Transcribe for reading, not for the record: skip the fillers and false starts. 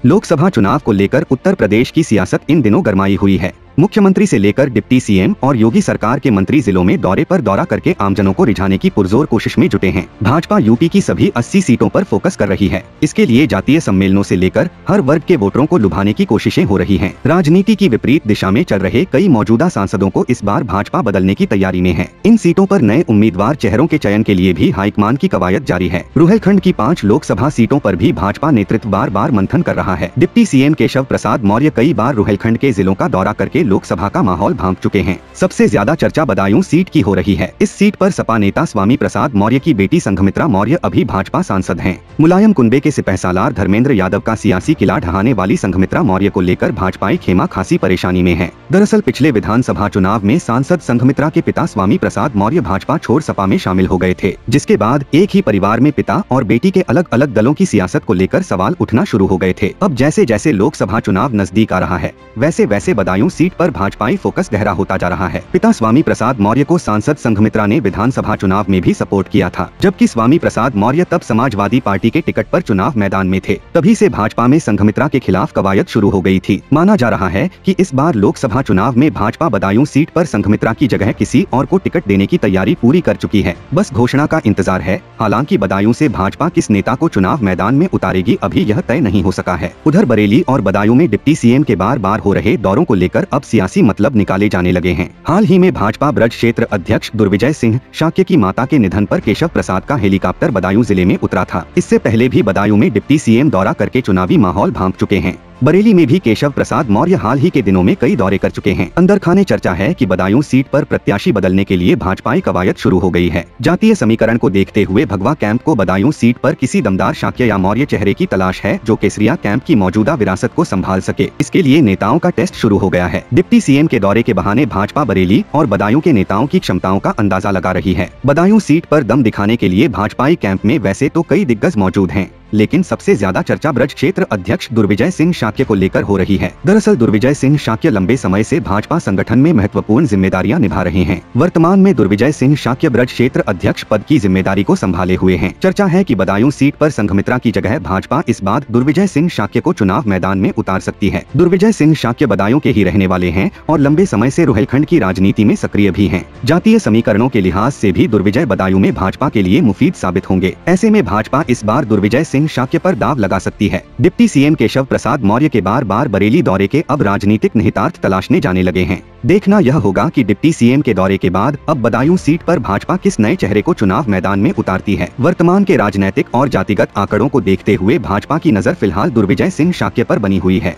लोकसभा चुनाव को लेकर उत्तर प्रदेश की सियासत इन दिनों गरमाई हुई है। मुख्यमंत्री से लेकर डिप्टी सीएम और योगी सरकार के मंत्री जिलों में दौरे पर दौरा करके आमजनों को रिझाने की पुरजोर कोशिश में जुटे हैं। भाजपा यूपी की सभी 80 सीटों पर फोकस कर रही है। इसके लिए जातीय सम्मेलनों से लेकर हर वर्ग के वोटरों को लुभाने की कोशिशें हो रही हैं। राजनीति की विपरीत दिशा में चल रहे कई मौजूदा सांसदों को इस बार भाजपा बदलने की तैयारी में है। इन सीटों पर नए उम्मीदवार चेहरों के चयन के लिए भी हाईकमान की कवायद जारी है। रुहेलखंड की 5 लोकसभा सीटों पर भी भाजपा नेतृत्व बार बार मंथन कर रहा है। डिप्टी सीएम केशव प्रसाद मौर्य कई बार रुहेलखंड के जिलों का दौरा करके लोकसभा का माहौल भांप चुके हैं। सबसे ज्यादा चर्चा बदायूं सीट की हो रही है। इस सीट पर सपा नेता स्वामी प्रसाद मौर्य की बेटी संघमित्रा मौर्य अभी भाजपा सांसद हैं। मुलायम कुनबे के सिपहसालार धर्मेंद्र यादव का सियासी किला ढहाने वाली संघमित्रा मौर्य को लेकर भाजपाई खेमा खासी परेशानी में है। दरअसल पिछले विधानसभा चुनाव में सांसद संघमित्रा के पिता स्वामी प्रसाद मौर्य भाजपा छोड़ सपा में शामिल हो गए थे, जिसके बाद एक ही परिवार में पिता और बेटी के अलग अलग दलों की सियासत को लेकर सवाल उठना शुरू हो गए थे। अब जैसे जैसे लोकसभा चुनाव नजदीक आ रहा है, वैसे वैसे बदायूं सीट पर भाजपाई फोकस गहरा होता जा रहा है। पिता स्वामी प्रसाद मौर्य को सांसद संघमित्रा ने विधानसभा चुनाव में भी सपोर्ट किया था, जबकि स्वामी प्रसाद मौर्य तब समाजवादी पार्टी के टिकट पर चुनाव मैदान में थे। तभी से भाजपा में संघमित्रा के खिलाफ कवायद शुरू हो गई थी। माना जा रहा है कि इस बार लोकसभा चुनाव में भाजपा बदायूं सीट पर संघमित्रा की जगह किसी और को टिकट देने की तैयारी पूरी कर चुकी है। बस घोषणा का इंतजार है। हालांकि बदायूं से भाजपा किस नेता को चुनाव मैदान में उतारेगी अभी यह तय नहीं हो सका है। उधर बरेली और बदायूं में डिप्टी सीएम के बार बार हो रहे दौरों को लेकर अब सियासी मतलब निकाले जाने लगे हैं। हाल ही में भाजपा ब्रज क्षेत्र अध्यक्ष दुर्विजय सिंह शाक्य की माता के निधन पर केशव प्रसाद का हेलीकॉप्टर बदायूं जिले में उतरा था। इससे पहले भी बदायूं में डिप्टी सीएम दौरा करके चुनावी माहौल भांप चुके हैं। बरेली में भी केशव प्रसाद मौर्य हाल ही के दिनों में कई दौरे कर चुके हैं। अंदर खाने चर्चा है कि बदायूं सीट पर प्रत्याशी बदलने के लिए भाजपाई कवायद शुरू हो गई है। जातीय समीकरण को देखते हुए भगवा कैंप को बदायूं सीट पर किसी दमदार शाक्य या मौर्य चेहरे की तलाश है, जो केसरिया कैंप की मौजूदा विरासत को संभाल सके। इसके लिए नेताओं का टेस्ट शुरू हो गया है। डिप्टी सीएम के दौरे के बहाने भाजपा बरेली और बदायूं के नेताओं की क्षमताओं का अंदाजा लगा रही है। बदायूं सीट पर दम दिखाने के लिए भाजपाई कैंप में वैसे तो कई दिग्गज मौजूद हैं, लेकिन सबसे ज्यादा चर्चा ब्रज क्षेत्र अध्यक्ष दुर्विजय सिंह शाक्य को लेकर हो रही है। दरअसल दुर्विजय सिंह शाक्य लंबे समय से भाजपा संगठन में महत्वपूर्ण जिम्मेदारियां निभा रहे हैं। वर्तमान में दुर्विजय सिंह शाक्य ब्रज क्षेत्र अध्यक्ष पद की जिम्मेदारी को संभाले हुए हैं। चर्चा है कि बदायूं सीट पर संघमित्रा की जगह भाजपा इस बार दुर्विजय सिंह शाक्य को चुनाव मैदान में उतार सकती है। दुर्विजय सिंह शाक्य बदायूं के ही रहने वाले हैं और लंबे समय से रुहेलखंड की राजनीति में सक्रिय भी हैं। जातीय समीकरणों के लिहाज से भी दुर्विजय बदायूं में भाजपा के लिए मुफीद साबित होंगे। ऐसे में भाजपा इस बार दुर्विजय सिंह शाक्य पर दाव लगा सकती है। डिप्टी सीएम केशव प्रसाद मौर्य के बार बार बरेली दौरे के अब राजनीतिक निहितार्थ तलाशने जाने लगे हैं। देखना यह होगा कि डिप्टी सीएम के दौरे के बाद अब बदायूं सीट पर भाजपा किस नए चेहरे को चुनाव मैदान में उतारती है। वर्तमान के राजनीतिक और जातिगत आंकड़ों को देखते हुए भाजपा की नजर फिलहाल दुर्विजय सिंह शाक्य पर बनी हुई है।